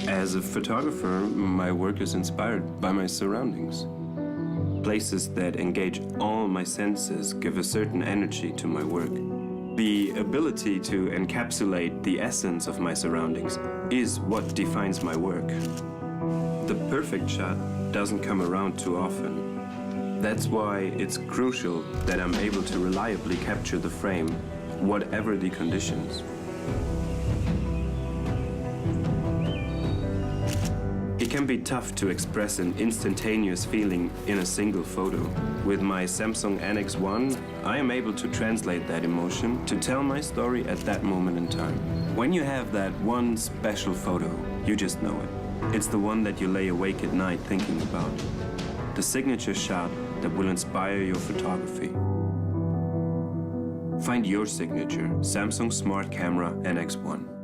As a photographer, my work is inspired by my surroundings. Places that engage all my senses give a certain energy to my work. The ability to encapsulate the essence of my surroundings is what defines my work. The perfect shot doesn't come around too often. That's why it's crucial that I'm able to reliably capture the frame, whatever the conditions. It can be tough to express an instantaneous feeling in a single photo. With my Samsung NX1, I am able to translate that emotion to tell my story at that moment in time. When you have that one special photo, you just know it. It's the one that you lay awake at night thinking about. The signature shot that will inspire your photography. Find your signature Samsung Smart Camera NX1.